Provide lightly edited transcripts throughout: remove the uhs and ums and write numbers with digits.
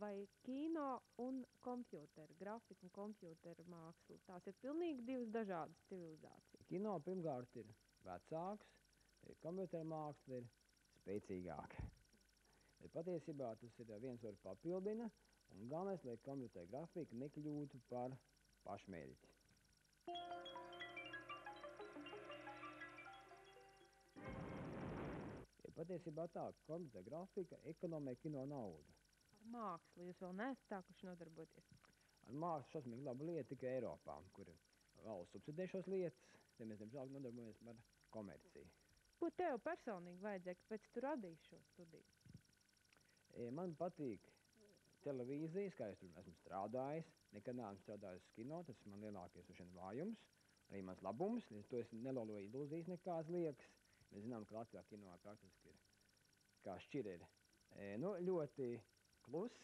vai kino un kompjūtera grafika un kompjūtera māksla? Tās ir pilnīgi divas dažādas civilizācijas. Kino pirmkārt ir vecāks, kompjūtera māksla ir spēcīgāka. Bet patiesībā tas ir viens var papildina, un galvenais, lai kompjūtera grafika nekļūtu par pašmērķi. Patiesībā tā, ka kompjūtera grafika ekonomē kino naudu. Ar mākslu jūs vēl neesat sākuši nodarboties? Ar mākslu šausmīgi laba lieta tikai Eiropā, kur valsts subsidē šos lietas, tad mēs diemžēl nodarbojamies ar komerciju. Ko tev personīgi vajadzēja, kāpēc tu radīji šo studiju? Man patīk televīzijas, kā es tur esmu strādājis. Nekad neesmu strādājis uz kino, tas ir man lielākais vājums, arī mans labums. To es neloloju ilūzijas nekādas liekas. Mēs zinām, ka Latvijā kino praktiski ir kā šķiri ir. Ļoti kluss.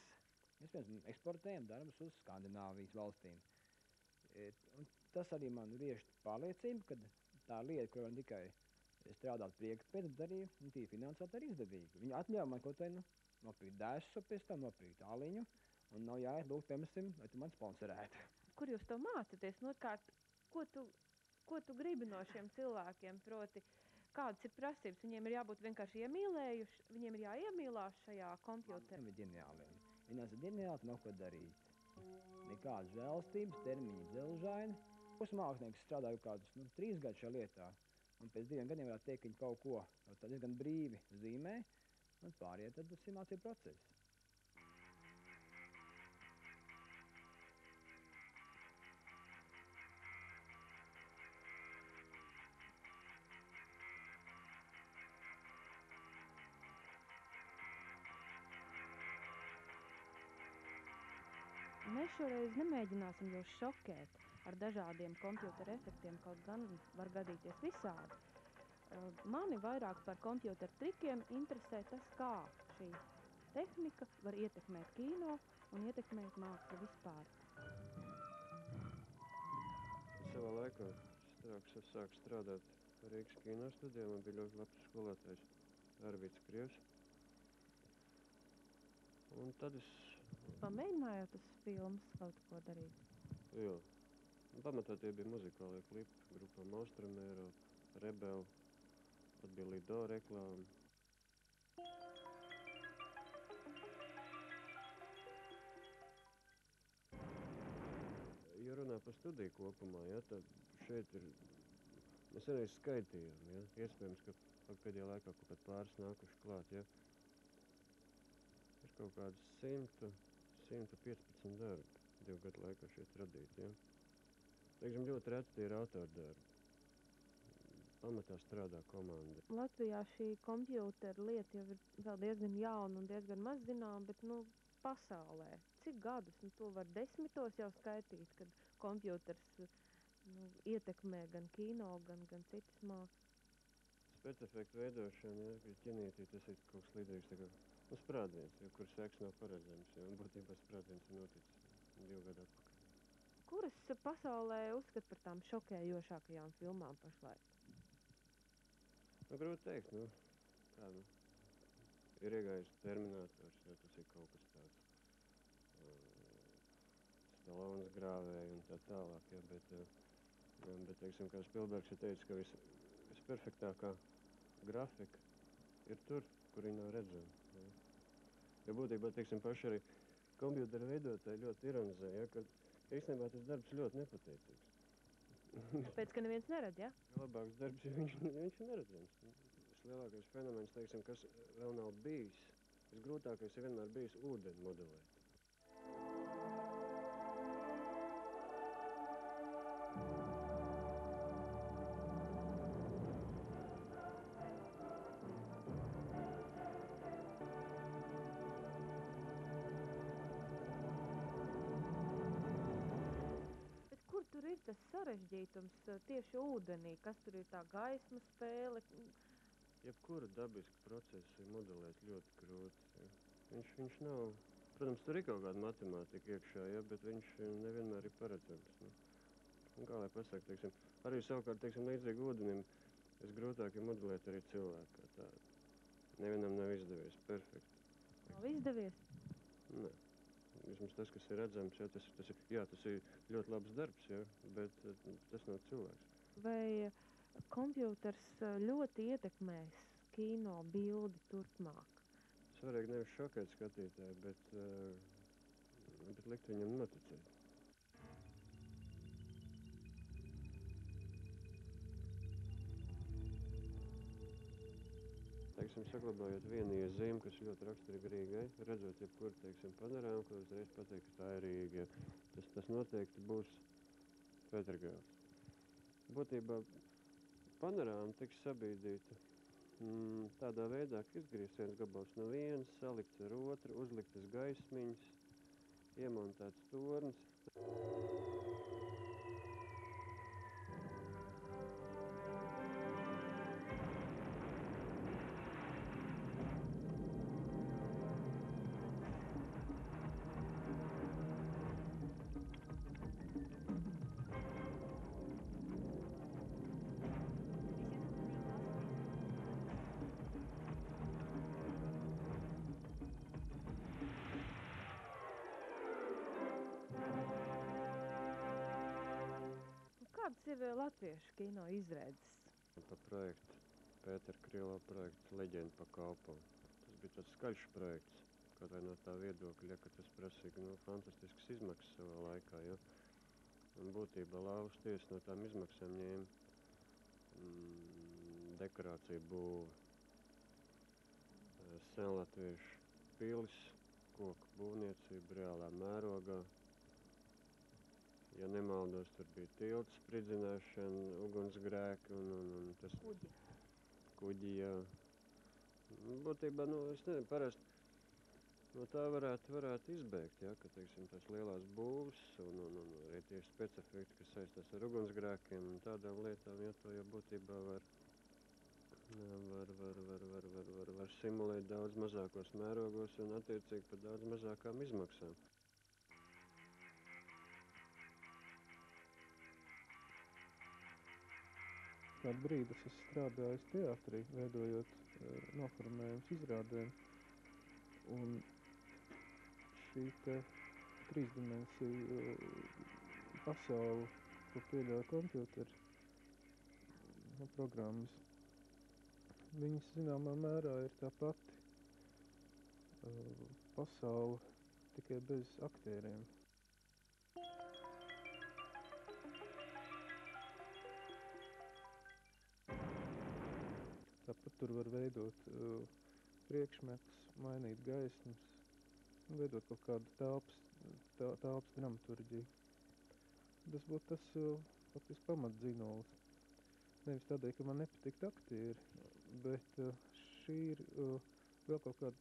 Mēs, piemēram, eksportējam darbus uz Skandināvijas valstīm. Un tas arī man vieš pārliecību, ka tā lieta, kur var tikai strādāt priekš pēc, bet arī finansiāli arī izdevīgi. Viņi atļauj man kaut vai nopirkt dēsu, pēc tam nopirkt tāliņu, un nav jāiet lūgt, piemēram, lai tu man sponsorētu. Kur jūs to mācāties? Ko tu gribi no šiem cilvēkiem? Proti, kādas ir prasības? Viņiem ir jābūt vienkārši iemīlējuši, viņiem ir jāiemīlās šajā kompjūterā. Viņiem ir ģeniāli. Viņi ir ģeniāli, nav ko darīt. Nekādas žēlstības, termiņi dzelžaini. Pusmākslinieks strādāju kādus 3 gadus šajā lietā. Un pēc 2 gadiem varētu teikt, ka viņi kaut ko diezgan brīvi zīmē. Un pārējie tad tas ir mācību process. Mēs šoreiz nemēģināsim jūs šokēt ar dažādiem kompjūtera efektiem, kaut gan var gadīties visādi. Mani vairāk par kompjūtera trikiem interesē tas, kā šī tehnika var ietekmēt kino un ietekmēt mākslu vispār. Savā laikā es sāku strādāt Rīgas kino studijā. Man bija ļoti labs skolotājs Arvīts Krievs. Un tad es... Pamēģinājāt uz filmas kaut ko darīt? Jā. Pamatā tie bija muzikālie klipi grupām Austrum Eiropa, Rebel, tad bija Lido reklāma. Ja runā par studiju kopumā, tad šeit ir... Mēs arī skaitījām, iespējams, ka pēdējā laikā kaut kāds pāris nākuši klāt, Ir kaut kādas 115 darbi 2 gadu laikā šeit radīti, Teiksim, ļoti reti tie ir autordarbi. Pamatā strādā komanda. Latvijā šī kompjūtera lieta jau ir vēl diezgan jauna un diezgan maz zinām, bet, pasaulē. Cik gadus? To var 10 jau skaitīt, kad kompjūters ietekmē gan kino, gan citas mākslas. Spēcefektu veidošana, ķinītī, tas ir kaut kas līdzīgs tā kā sprādziens, kur seks nav paredzams, un būtībā sprādziens ir noticis 2 gadu atpakaļ. Kuras pasaulē uzskat par tām šokējošākajām filmām pašlaik? Grūti teikt, ir iegājis Terminators, tas ir kaut kas tāds Stallones grāvēja un tā tālāk, bet, teiksim, kā Spielbergs ir teicis, ka visperfektākā grafika ir tur, kur viņi nav redzami. Jo būtībā, teiksim, paši arī kompjūtera veidotāji ļoti ironizē, ka īstenībā tas darbs ļoti nepateicīgs. Tāpēc, ka neviens neredz, Labāks darbs, jo viņš ir neredzams. Vislielākais fenomens, teiksim, kas vēl nav bijis, visgrūtākais ir vienmēr bijis ūdeni modelēt. Tur ir tas sarežģītums tieši ūdenī, kas tur ir tā gaisma spēle? Jebkura dabiska procesa ir modelēt ļoti grūti. Viņš nav, protams, tur ir kaut kāda matemātika iekšā, bet viņš nevienmēr ir paredzams. Un kā lai pasaka, teiksim, arī savukārt, teiksim, līdzīgi ūdenim, visgrūtāk ir modelēt arī cilvēku kā tādu. Nevienam nav izdevies perfekti. Nav izdevies? Nē. vismaz tas, kas ir redzams, ja, tas ir ļoti labs darbs, ja, bet tas nav cilvēks. Vai kompjuters ļoti ietekmēs kino bildi turpmāk? Svarīgi nevis šokēt skatītāju, bet likt viņam noticēt. Teiksim, saglabājot vienu iezīmi, kas ļoti raksturīga Rīgai, redzot jebkuru, teiksim, panorāmu, ko uzreiz pateikt, ka tā ir Rīga. Tas noteikti būs Pētergāls. Būtībā panorāma tiks sabīdīta tādā veidā, ka izgriezt viens gabals no vienas, salikts ar otru, uzliktas gaismiņas, iemontēts tornis. Kādas ir latviešu kino izredzes? Pa projektu, Pētera Krilo projekts Leģenda pa kalpam. Tas bija tāds skaļš projekts, kaut vai no tā viedokļa, ka tas prasīja fantastiskas izmaksas savā laikā. Ja? Un būtībā Lauvas tiesa no tām izmaksām ņēma dekorāciju būvu, senlatviešu pilis, koku būvniecību reālā mērogā. Ja nemaldos, tur bija tilts spridzināšana, ugunsgrēki un tas... Kuģi, jā. Būtībā, es nezinu, parasti no tā varētu izbēgt, ja, ka, teiksim, tās lielās būvs un arī tieši specifekti, kas saistās ar ugunsgrēkiem un tādām lietām, ja to jau būtībā var simulēt daudz mazākos mērogos un attiecīgi par daudz mazākām izmaksām. Kādu brīdi es strādāju teātrī, veidojot noformējumus izrādēm, un šī te trīsdimensiju pasauli, ko pieļauj kompjuteri, programmas, viņas zināmā mērā ir tā pati pasaule, tikai bez aktieriem. Tāpat tur var veidot priekšmetus, mainīt gaismas, veidot kaut kādu telpas dramaturģiju. Tas būtu tas faktiski pamatdzinolis. Nevis tādēļ, ka man nepatīk aktieri, bet šī ir vēl kaut kāda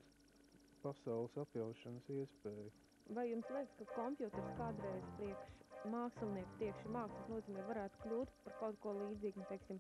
pasaules apjaušanas iespēja. Vai jums liekas, ka kompjuters kādreiz priekš mākslinieku, tieši mākslas nozīmē, varētu kļūt par kaut ko līdzīgu, teiksim,